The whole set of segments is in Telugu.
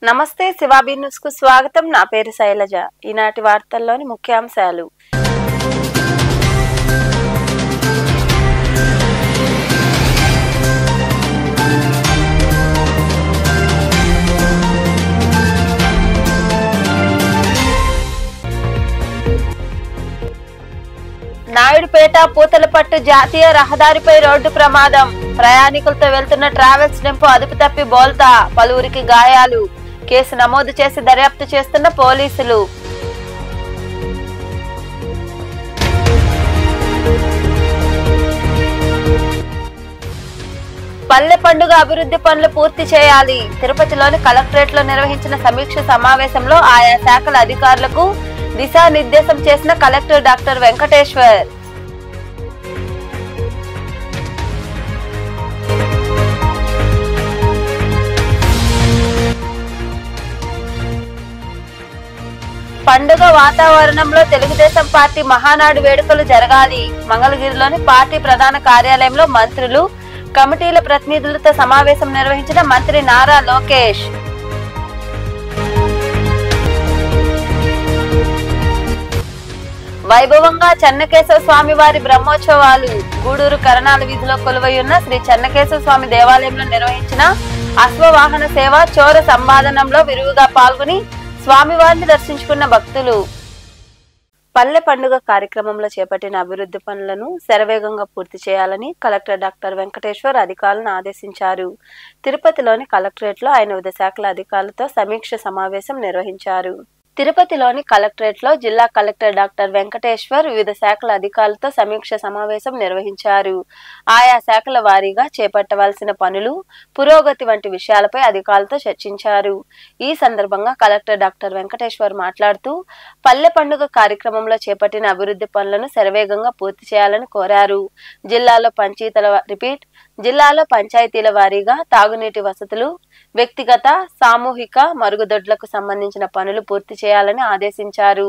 నమస్తే శివాబీ న్యూస్ కు స్వాగతం. నా పేరు శైలజ. ఈనాటి వార్తల్లోని ముఖ్యాంశాలు. నాయుడుపేట పూతలపట్టు జాతీయ రహదారిపై రోడ్డు ప్రమాదం. ప్రయాణికులతో వెళ్తున్న ట్రావెల్స్ టెంపో అదుపు తప్పి బోల్తా, పలువురికి గాయాలు. కేసు నమోదు చేసి దర్యాప్తు చేస్తున్న పోలీసులు. పల్లె పండుగ అభివృద్ధి పనులు పూర్తి చేయాలి. తిరుపతిలోని కలెక్టరేట్ లో నిర్వహించిన సమీక్ష సమావేశంలో ఆయా శాఖల అధికారులకు దిశానిర్దేశం చేసిన కలెక్టర్ డాక్టర్ వెంకటేశ్వర్. పండుగ వాతావరణంలో తెలుగుదేశం పార్టీ మహానాడు వేడుకలు జరగాలి. మంగళగిరిలోని పార్టీ ప్రధాన కార్యాలయంలో మంత్రులు, కమిటీల ప్రతినిధులతో సమావేశం నిర్వహించిన మంత్రి నారా లోకేష్. వైభవంగా చెన్నకేశవ స్వామి వారి బ్రహ్మోత్సవాలు. గూడూరు కరణాల వీధిలో కొలువైయున్న శ్రీ చెన్నకేశవ స్వామి దేవాలయంలో నిర్వహించిన అశ్వవాహన సేవ చోర సంవాదనంలో విరివిగా పాల్గొని స్వామివారిని దర్శించుకున్న భక్తులు. పల్లె పండుగ కార్యక్రమంలో చేపట్టిన అభివృద్ధి పనులను శరవేగంగా పూర్తి చేయాలని కలెక్టర్ డాక్టర్ వెంకటేశ్వర్ అధికారులను ఆదేశించారు. తిరుపతిలోని కలెక్టరేట్ లో ఆయన వివిధ శాఖల అధికారులతో సమీక్ష సమావేశం నిర్వహించారు. తిరుపతిలోని కలెక్టరేట్ లో జిల్లా కలెక్టర్ డాక్టర్ వెంకటేశ్వర్ వివిధ శాఖల అధికారులతో సమీక్ష సమావేశం నిర్వహించారు. ఆయా శాఖల వారీగా చేపట్టవలసిన పనులు, పురోగతి వంటి విషయాలపై అధికారులతో చర్చించారు. ఈ సందర్భంగా కలెక్టర్ డాక్టర్ వెంకటేశ్వర్ మాట్లాడుతూ పల్లె పండుగ కార్యక్రమంలో చేపట్టిన అభివృద్ధి పనులను శరవేగంగా పూర్తి చేయాలని కోరారు. జిల్లాలో పంచాయతీల వారీగా తాగునీటి వసతులు, వ్యక్తిగత, సామూహిక మరుగుదొడ్లకు సంబంధించిన పనులు పూర్తి చేయాలని ఆదేశించారు.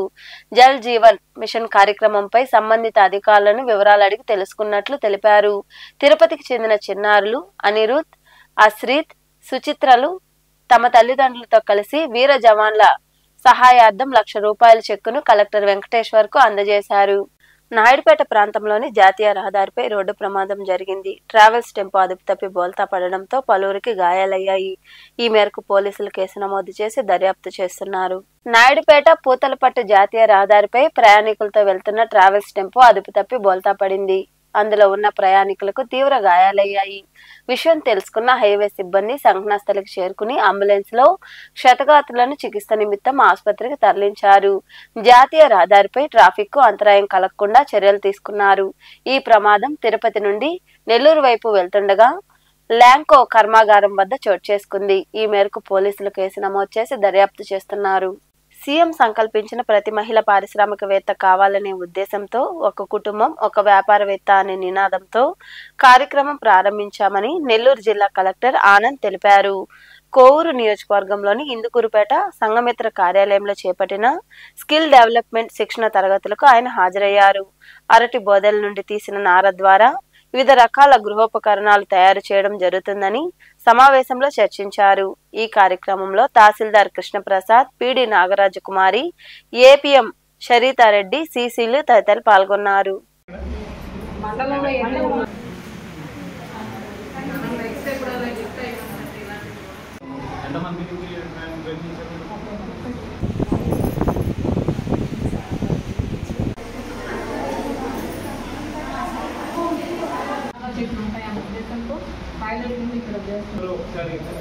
జల్ జీవన్ మిషన్ కార్యక్రమంపై సంబంధిత అధికారులను వివరాలు అడిగి తెలుసుకున్నట్లు తెలిపారు. తిరుపతికి చెందిన చిన్నారులు అనిరుద్, అశ్రిత్, సుచిత్రలు తమ తల్లిదండ్రులతో కలిసి వీర జవాన్ల సహాయార్థం ₹1,00,000 చెక్కును కలెక్టర్ వెంకటేశ్వర్ కు అందజేశారు. నాయుడుపేట ప్రాంతంలోని జాతీయ రహదారిపై రోడ్డు ప్రమాదం జరిగింది. ట్రావెల్స్ టెంపో అదుపు తప్పి బోల్తా పడడంతో పలువురికి గాయాలయ్యాయి. ఈ మేరకు పోలీసులు కేసు నమోదు చేసి దర్యాప్తు చేస్తున్నారు. నాయుడుపేట పూతలపట్టు జాతీయ రహదారిపై ప్రయాణికులతో వెళ్తున్న ట్రావెల్స్ టెంపో అదుపు తప్పి బోల్తా పడింది. అందులో ఉన్న ప్రయాణికులకు తీవ్ర గాయాలయ్యాయి. విషయం తెలుసుకున్న హైవే సిబ్బంది సంఘటనాస్థలికి చేరుకుని అంబులెన్స్ లో క్షతగాత్రులను చికిత్స నిమిత్తం ఆసుపత్రికి తరలించారు. జాతీయ రహదారిపై ట్రాఫిక్ కు అంతరాయం కలగకుండా చర్యలు తీసుకున్నారు. ఈ ప్రమాదం తిరుపతి నుండి నెల్లూరు వైపు వెళ్తుండగా ల్యాంకో కర్మాగారం వద్ద చోటు చేసుకుంది. ఈ మేరకు పోలీసులు కేసు నమోదు చేసి దర్యాప్తు చేస్తున్నారు. సీఎం సంకల్పించిన ప్రతి మహిళ పారిశ్రామికవేత్త కావాలనే ఉద్దేశంతో ఒక కుటుంబం ఒక వ్యాపారవేత్త అనే నినాదంతో కార్యక్రమం ప్రారంభించామని నెల్లూరు జిల్లా కలెక్టర్ ఆనంద్ తెలిపారు. కోవూరు నియోజకవర్గంలోని ఇందుకూరుపేట సంఘమిత్ర కార్యాలయంలో చేపట్టిన స్కిల్ డెవలప్మెంట్ శిక్షణ తరగతులకు ఆయన హాజరయ్యారు. అరటి బోదెల నుండి తీసిన నార ద్వారా వివిధ రకాల గృహోపకరణాలు తయారు చేయడం జరుగుతుందని సమావేశంలో చర్చించారు. ఈ కార్యక్రమంలో తహసీల్దార్ కృష్ణప్రసాద్, పీడి నాగరాజకుమారి, ఏపీఎం షరీతారెడ్డి, సిసిలు తదితరులు పాల్గొన్నారు.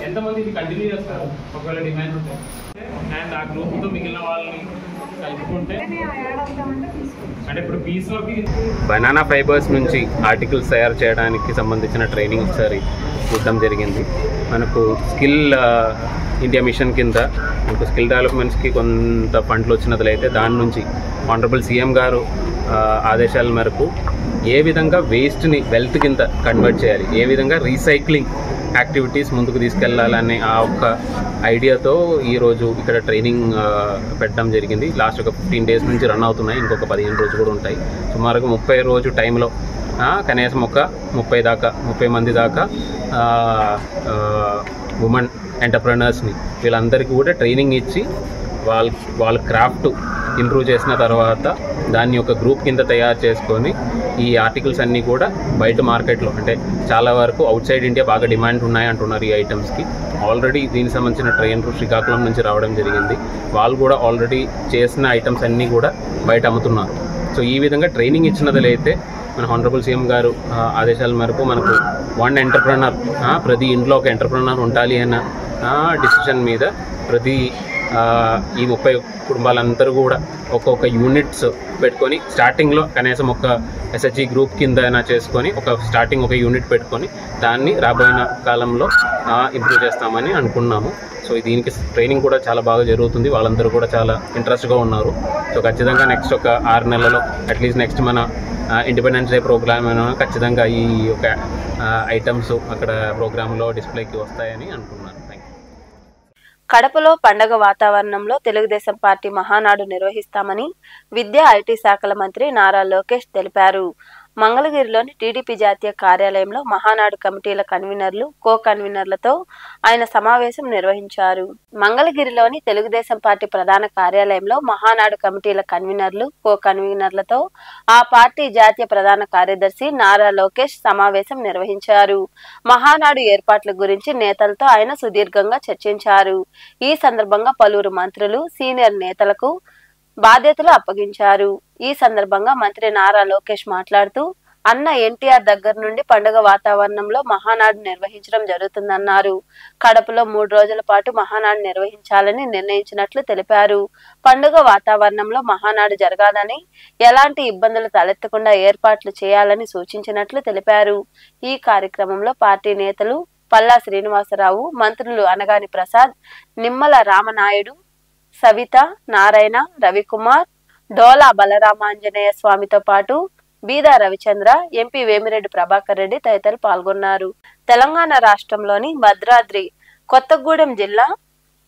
ఎంతమంది ఇది కంటిన్యూ చేస్తారు ఒకవేళ డిమాండ్ ఉంటే, అండ్ ఆ గ్రూప్తో మిగిలిన వాళ్ళని కలుపుకుంటే అంటే ఇప్పుడు పీస్ వర్క్ బనానా ఫైబర్స్ నుంచి ఆర్టికల్స్ తయారు చేయడానికి సంబంధించిన ట్రైనింగ్ ఒకసారి చూడడం జరిగింది. మనకు స్కిల్ ఇండియా మిషన్ కింద మనకు స్కిల్ డెవలప్మెంట్స్కి కొంత ఫండ్లు వచ్చినట్లయితే దాని నుంచి ఆనరబుల్ సీఎం గారు ఆదేశాల మేరకు ఏ విధంగా వేస్ట్ని వెల్త్ కింద కన్వర్ట్ చేయాలి, ఏ విధంగా రీసైక్లింగ్ యాక్టివిటీస్ ముందుకు తీసుకెళ్లాలనే ఆ ఒక్క ఐడియాతో ఈరోజు ఇక్కడ ట్రైనింగ్ పెట్టడం జరిగింది. లాస్ట్ ఒక 15 days నుంచి రన్ అవుతున్నాయి. ఇంకొక 15 రోజులు కూడా ఉంటాయి. సుమారుగా 30 రోజు టైంలో కనీసం ఒక 30 మంది దాకా ఉమెన్ ఎంటర్ప్రెనర్స్ని వీళ్ళందరికీ కూడా ట్రైనింగ్ ఇచ్చి వాళ్ళ క్రాఫ్ట్ ఇంప్రూవ్ చేసిన తర్వాత దాన్ని ఒక గ్రూప్ కింద తయారు చేసుకొని ఈ ఆర్టికల్స్ అన్నీ కూడా బయట మార్కెట్లో అంటే చాలా వరకు అవుట్ సైడ్ ఇండియా బాగా డిమాండ్ ఉన్నాయి అంటున్నారు ఈ ఐటమ్స్కి. ఆల్రెడీ దీనికి సంబంధించిన ట్రైనర్ శ్రీకాకుళం నుంచి రావడం జరిగింది. వాళ్ళు కూడా ఆల్రెడీ చేసిన ఐటమ్స్ అన్నీ కూడా బయట అమ్ముతున్నారు. సో ఈ విధంగా ట్రైనింగ్ ఇచ్చినట్లయితే మన హానరబుల్ సీఎం గారు ఆదేశాల మేరకు మనకు వన్ ఎంటర్ప్రెనర్, ప్రతి ఇంట్లో ఒక ఎంటర్ప్రెనర్ ఉండాలి అన్న డిసిషన్ మీద ప్రతి ఈ 30 కుటుంబాలందరూ కూడా ఒక్కొక్క యూనిట్స్ పెట్టుకొని స్టార్టింగ్లో కనీసం ఒక ఎస్హెచ్జి గ్రూప్ కింద చేసుకొని ఒక యూనిట్ పెట్టుకొని దాన్ని రాబోయే కాలంలో ఇంప్రూవ్ చేస్తామని అనుకున్నాము. సో దీనికి ట్రైనింగ్ కూడా చాలా బాగా జరుగుతుంది. వాళ్ళందరూ కూడా చాలా ఇంట్రెస్ట్గా ఉన్నారు. సో ఖచ్చితంగా నెక్స్ట్ ఒక 6 నెలల్లో అట్లీస్ట్ నెక్స్ట్ మన ఇండిపెండెన్స్ డే ప్రోగ్రామ్ ఖచ్చితంగా ఈ ఒక ఐటమ్స్ అక్కడ ప్రోగ్రాంలో డిస్ప్లేకి వస్తాయని అనుకున్నాను. Thank you. కడపలో పండగ వాతావరణంలో తెలుగుదేశం పార్టీ మహానాడు నిర్వహిస్తామని విద్యా ఐటీ శాఖల మంత్రి నారా లోకేష్ తెలిపారు. మంగళగిరిలోని టీడీపీ జాతీయ కార్యాలయంలో మహానాడు కమిటీల కన్వీనర్లు, కో కన్వీనర్లతో ఆయన సమావేశం నిర్వహించారు. మంగళగిరిలోని తెలుగుదేశం పార్టీ ప్రధాన కార్యాలయంలో మహానాడు కమిటీల కన్వీనర్లు, కో కన్వీనర్లతో ఆ పార్టీ జాతీయ ప్రధాన కార్యదర్శి నారా లోకేష్ సమావేశం నిర్వహించారు. మహానాడు ఏర్పాట్ల గురించి నేతలతో ఆయన సుదీర్ఘంగా చర్చించారు. ఈ సందర్భంగా పలువురు మంత్రులు, సీనియర్ నేతలకు బాధ్యతలు అప్పగించారు. ఈ సందర్భంగా మంత్రి నారా లోకేష్ మాట్లాడుతూ అన్న ఎన్టీఆర్ దగ్గర నుండి పండుగ వాతావరణంలో మహానాడు నిర్వహించడం జరుగుతుందన్నారు. కడపలో 3 రోజుల పాటు మహానాడు నిర్వహించాలని నిర్ణయించినట్లు తెలిపారు. పండుగ వాతావరణంలో మహానాడు జరగాలని, ఎలాంటి ఇబ్బందులు తలెత్తకుండా ఏర్పాట్లు చేయాలని సూచించినట్లు తెలిపారు. ఈ కార్యక్రమంలో పార్టీ నేతలు పల్లా శ్రీనివాసరావు, మంత్రులు అనగాని ప్రసాద్, నిమ్మల రామనాయుడు, సవిత, నారాయణ, రవికుమార్, డోలా బలరామాంజనేయ స్వామితో పాటు బీదా రవిచంద్ర, ఎంపీ వేమిరెడ్డి ప్రభాకర్ రెడ్డి తదితరులు పాల్గొన్నారు. తెలంగాణ రాష్ట్రంలోని భద్రాద్రి కొత్తగూడెం జిల్లా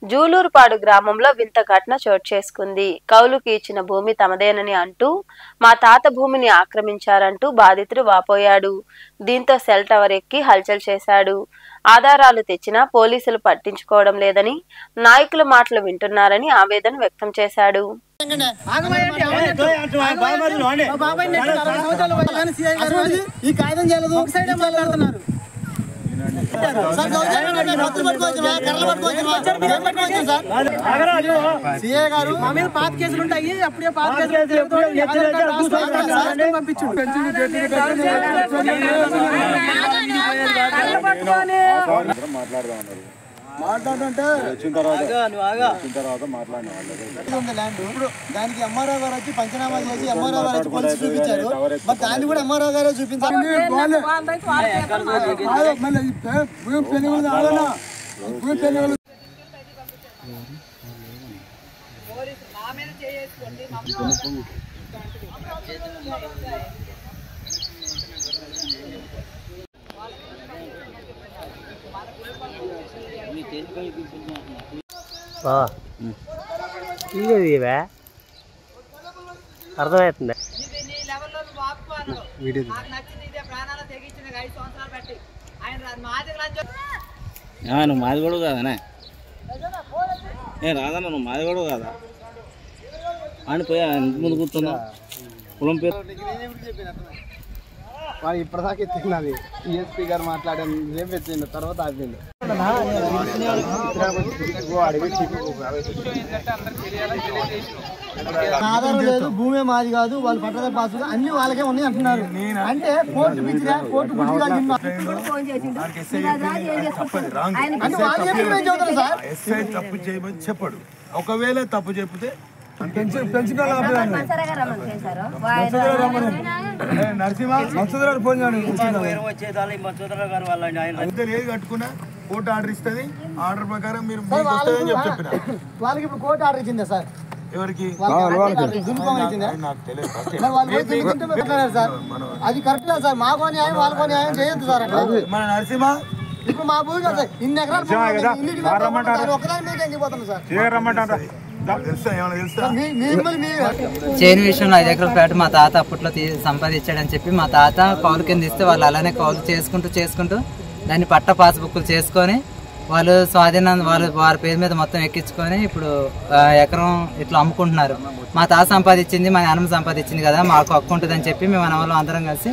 జూలూరుపాడు గ్రామంలో వింత ఘటన చోటు చేసుకుంది. కౌలుకి ఇచ్చిన భూమి తమదేనని అంటూ మా తాత భూమిని ఆక్రమించారంటూ బాధితుడు వాపోయాడు. దీంతో సెల్ టవర్ ఎక్కి హల్చల్ చేశాడు. ఆధారాలు తెచ్చినా పోలీసులు పట్టించుకోవడం లేదని, నాయకుల మాటలు వింటున్నారని ఆవేదన వ్యక్తం చేశాడు. సీఏ గారు మా మీద పాత కేసులు ఉంటాయి, అప్పుడే పాత కేసులు మాట్లాడుతుంటే వచ్చిన తర్వాత మాట్లాడిన ల్యాండ్ ఇప్పుడు దానికి ఎంఆర్ఓ గారు వచ్చి పంచనామా చేసి ఎంఆర్ఓ గారు వచ్చి పోలీసు చూపించారు. మరి దాన్ని కూడా ఎంఆర్ఓ గారే చూపించారు. అర్థమవుతుంది. నువ్వు మాది కూడా కాదనే రాదన్న, నువ్వు మాది కూడా కాదా అని పోయా ముందు కూర్చున్నా కులం పేరు వాడు ఇప్పటిదాకా ఎత్తుకున్నది. ఈఎస్పీ గారు మాట్లాడాను, రేపు ఎత్తిండు, తర్వాత ఆపిండు. ఆధారం లేదు, భూమే మాది కాదు, వాళ్ళు పట్టద పాసులు అన్ని వాళ్ళకే ఉన్నాయి అంటున్నారు. అంటే కోర్టు పిచ్చిగా కోర్టు గుడిగా తప్పు చేయమని చెప్పడు. ఒకవేళ తప్పు చెప్తే ఏది కట్టుకున్నా కోర్టు ఆర్డర్ ఇస్తుంది. ఆర్డర్ ప్రకారం మీరు వాళ్ళకి ఇప్పుడు కోర్టు ఆర్డర్ ఇచ్చిందా సార్? ఎవరికి నాకు తెలియదు సార్. అది కరెక్ట్ కాదు సార్. మాకో న్యాయం వాళ్ళకో న్యాయం చేయొద్దు సార్. మన నరసింహ ఇప్పుడు మా భూమి కదా సార్, ఇన్ని ఎకరాలు ఒకదాని మీద ఎండిపోతుంది సార్. చేను విషయంలో 5 ఎకరాల ప్లాట్ మా తాత అప్పట్లో సంపాదించాడని చెప్పి మా తాత కౌలు కింద ఇస్తే వాళ్ళు అలానే కౌలు చేసుకుంటూ దాన్ని పట్ట పాస్బుక్లు చేసుకొని వాళ్ళు స్వాధీనం వారి పేరు మీద మొత్తం ఎక్కించుకొని ఇప్పుడు ఎకరం ఇట్లా అమ్ముకుంటున్నారు. మా తాత సంపాదించింది, మా నాన్నమ్మ సంపాదించింది కదా, మాకు హక్కు ఉంటుందని చెప్పి మేము మన వాళ్ళు అందరం కలిసి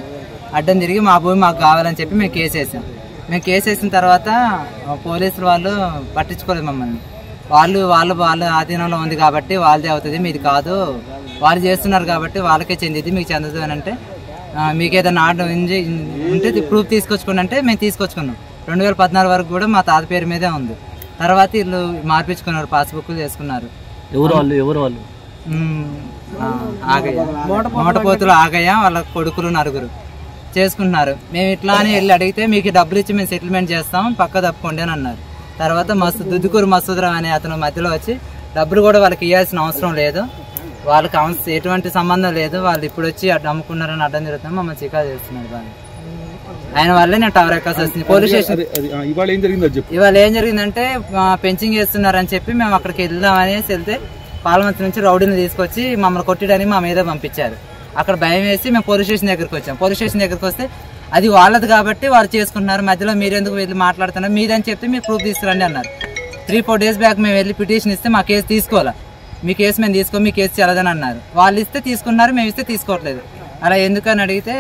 అడ్డం తిరిగి మా భూమి మాకు కావాలని చెప్పి మేము కేసు వేసాం. మేము కేసు వేసిన తర్వాత పోలీసులు వాళ్ళు పట్టించుకోలేదు మమ్మల్ని. వాళ్ళ ఆధీనంలో ఉంది కాబట్టి వాళ్ళదే అవుతుంది, మీది కాదు, వాళ్ళు చేస్తున్నారు కాబట్టి వాళ్ళకే చెందిది, మీకు చెందదు అని అంటే మీకు ఏదైనా ఆర్డర్ ఉంటే ప్రూఫ్ తీసుకొచ్చుకోండి అంటే మేము తీసుకొచ్చుకున్నాం. 2014 వరకు కూడా మా తాత పేరు మీదే ఉంది. తర్వాత వీళ్ళు మార్పించుకున్నారు, పాస్బుక్లు చేసుకున్నారు. ఆగయ్య మోటపోతులు ఆగయ్య వాళ్ళ కొడుకులు 9 చేసుకుంటున్నారు. మేము ఇట్లా అని వెళ్ళి అడిగితే మీకు డబ్బులు ఇచ్చి మేము సెటిల్మెంట్ చేస్తాం, పక్క తప్పుకోండి అని అన్నారు. తర్వాత దుద్దుకూరు మసూదరావు అనే అతను మధ్యలో వచ్చి డబ్బులు కూడా వాళ్ళకి ఇవ్వాల్సిన అవసరం లేదు, వాళ్ళకి ఎటువంటి సంబంధం లేదు, వాళ్ళు ఇప్పుడు వచ్చి అమ్ముకున్నారని అడ్డం తిరుగుతున్నాం, మమ్మల్ని చికా చేస్తున్నారు. వాళ్ళు ఆయన వల్లే నేను టవర్ ఎక్కాల్సి వస్తుంది. పోలీస్ స్టేషన్ ఇవాళ ఏం జరిగిందంటే పెంచింగ్ చేస్తున్నారని చెప్పి మేము అక్కడికి వెళ్దామనేసి వెళ్తే పాలమంత్రి నుంచి రౌడీని తీసుకొచ్చి మమ్మల్ని కొట్టడానికి మా మీద పంపించారు. అక్కడ భయం వేసి మేము పోలీస్ స్టేషన్ దగ్గరికి వచ్చాం. పోలీస్ స్టేషన్ దగ్గరికి వస్తే అది వాళ్ళది కాబట్టి వాళ్ళు చేసుకుంటున్నారు, మధ్యలో మీరెందుకు వెళ్ళి మాట్లాడుతున్నారు, మీదని చెప్తే మీరు ప్రూఫ్ తీసుకురండి అన్నారు. 3-4 డేస్ బ్యాక్ మేము వెళ్ళి పిటిషన్ ఇస్తే మా కేసు తీసుకోవాలా, మీ కేసు మేము తీసుకో, మీ కేసు చెల్లదని అన్నారు. వాళ్ళు ఇస్తే తీసుకున్నారు, మేము ఇస్తే తీసుకోవట్లేదు. అలా ఎందుకని అడిగితే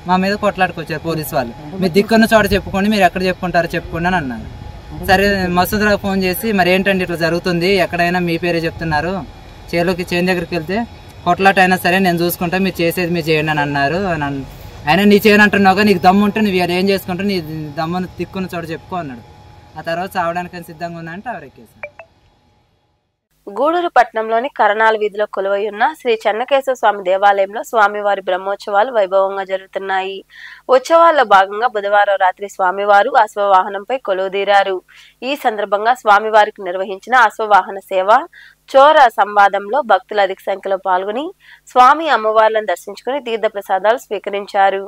మా మీద కొట్లాడుకొచ్చారు పోలీసు వాళ్ళు. మీరు దిక్కున్న చోట చెప్పుకోండి, మీరు ఎక్కడ చెప్పుకుంటారో చెప్పుకోండి అని అన్నారు. సరే మసూదరావు ఫోన్ చేసి మరి ఏంటండి ఇట్లా జరుగుతుంది, ఎక్కడైనా మీ పేరే చెప్తున్నారు, చేను దగ్గరికి వెళ్తే కొట్లాట అయినా సరే నేను చూసుకుంటా, మీరు చేసేది మీరు చేయండి అని అన్నారు. అయినా నీ చేయను అంటున్నావుగా, నీకు దమ్ము ఉంటే నువ్వు ఏం చేసుకుంటావు, నీ దమ్మును తిక్కున్న చోట చెప్పుకో అన్నాడు. ఆ తర్వాత చావడానికి సిద్ధంగా ఉందంటే ఎవరెక్కేసాను. గూడూరు పట్టణంలోని కరణాల వీధిలో కొలువై ఉన్న శ్రీ చెన్నకేశవ స్వామి దేవాలయంలో స్వామివారి బ్రహ్మోత్సవాలు వైభవంగా జరుగుతున్నాయి. ఉత్సవాల్లో భాగంగా బుధవారం రాత్రి స్వామివారు అశ్వవాహనంపై కొలువుదీరారు. ఈ సందర్భంగా స్వామివారికి నిర్వహించిన అశ్వవాహన సేవ చోర సంవాదంలో భక్తులు అధిక సంఖ్యలో పాల్గొని స్వామి అమ్మవార్లను దర్శించుకుని తీర్థ ప్రసాదాలు స్వీకరించారు.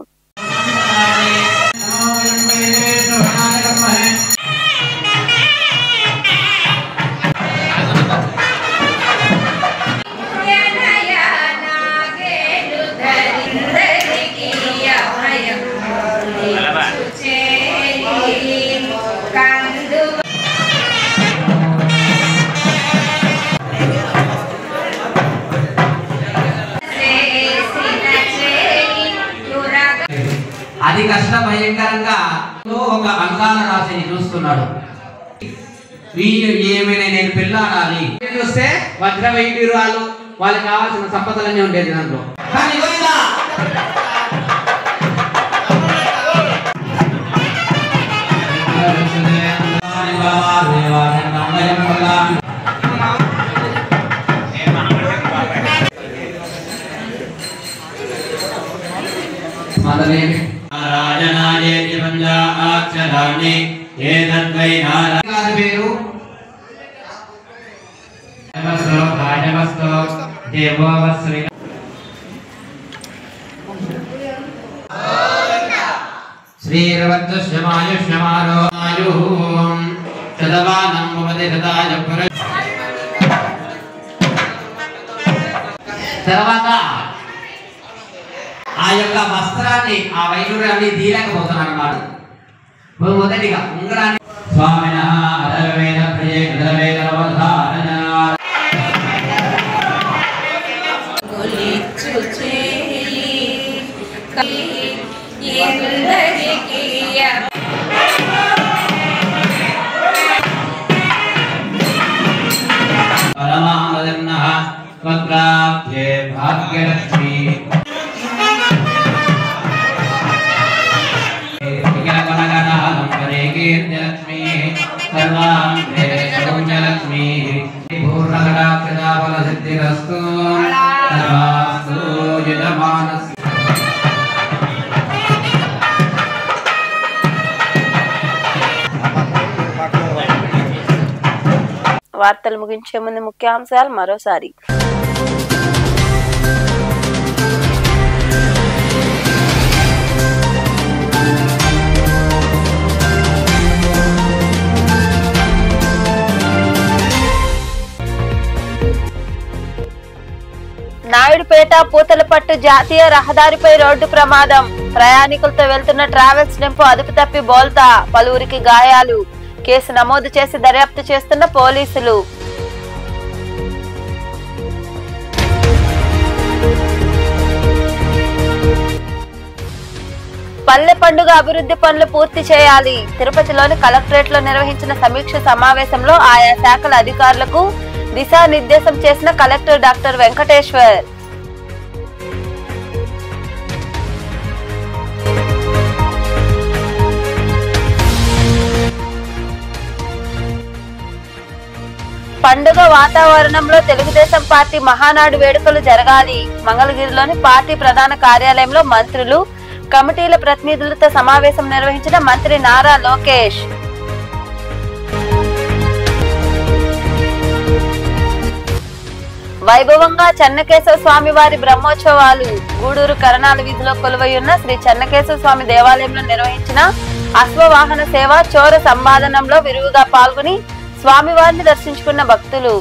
అది కష్ట భయంకరంగా ఒక అంకాల రాశిని చూస్తున్నాడు. ఏమైనా నేను పెళ్ళాడాలి చూస్తే వజ్ర వైద్యురాలు వాళ్ళకి కావాల్సిన సంపదలన్నీ ఉండేది దాంట్లో. కానీ పేరు శ్రీరవద్దుష్యమాయుష్యమారో ఆయుః శతమానం భవతి శతాయ పురుష. తర్వాత ఆ యొక్క వస్త్రాన్ని ఆ వైడూర్యాన్ని తీయలేకపోతున్నారు అన్నమాట. మొదటిగా ఉంగరాన్ని స్వామిన అధర్వేద ప్రియ అధర్వేద అవధారణ పరమానందః త్వత్రాప్తే భాగ్యలక్ష్మి లక్ష్మీ సర్వాంగే సౌమ్యలక్ష్మీ పూర్ణగణాకృతాఫల సిద్ధిరస్తు సర్వాస్తు యజమానస్. వార్తలు ముగించే ముందు ముఖ్యాంశాలు మరోసారి. నాయుడుపేట పూతలపట్టు జాతీయ రహదారిపై రోడ్డు ప్రమాదం. ప్రయాణికులతో వెళ్తున్న ట్రావెల్స్ టెంపో అదుపు తప్పి బోల్తా, పలువురికి గాయాలు. కేసు నమోదు చేసి దర్యాప్తు చేస్తున్న పోలీసులు. పల్లె పండుగ అభివృద్ధి పనులు పూర్తి చేయాలి. తిరుపతిలోని కలెక్టరేట్ లో నిర్వహించిన సమీక్ష సమావేశంలో ఆయా శాఖల అధికారులకు దిశానిర్దేశం చేసిన కలెక్టర్ డాక్టర్ వెంకటేశ్వర్. పండుగ వాతావరణంలో తెలుగుదేశం పార్టీ మహానాడు వేడుకలు జరగాలి. మంగళగిరిలోని పార్టీ ప్రధాన కార్యాలయంలో మంత్రులు, కమిటీల ప్రతినిధులతో సమావేశం నిర్వహించిన మంత్రి నారా లోకేష్. వైభవంగా చెన్నకేశవ స్వామి వారి బ్రహ్మోత్సవాలు. గూడూరు కరణాల వీధిలో కొలువైయున్న శ్రీ చెన్నకేశవ స్వామి దేవాలయంలో నిర్వహించిన అశ్వవాహన సేవ చోర సంవాదనంలో విరివిగా పాల్గొని స్వామివారిని దర్శించుకున్న భక్తులు.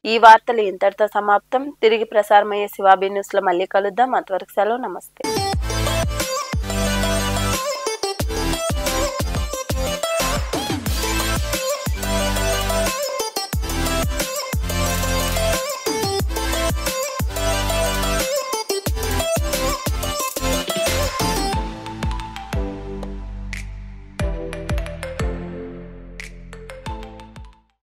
ఈ వార్తలు ఇంతటితో సమాప్తం. తిరిగి ప్రసారమయ్యే శివాబీ న్యూస్ లో మళ్ళీ కలుద్దాం. అంతవరకు సెలవు. నమస్తే.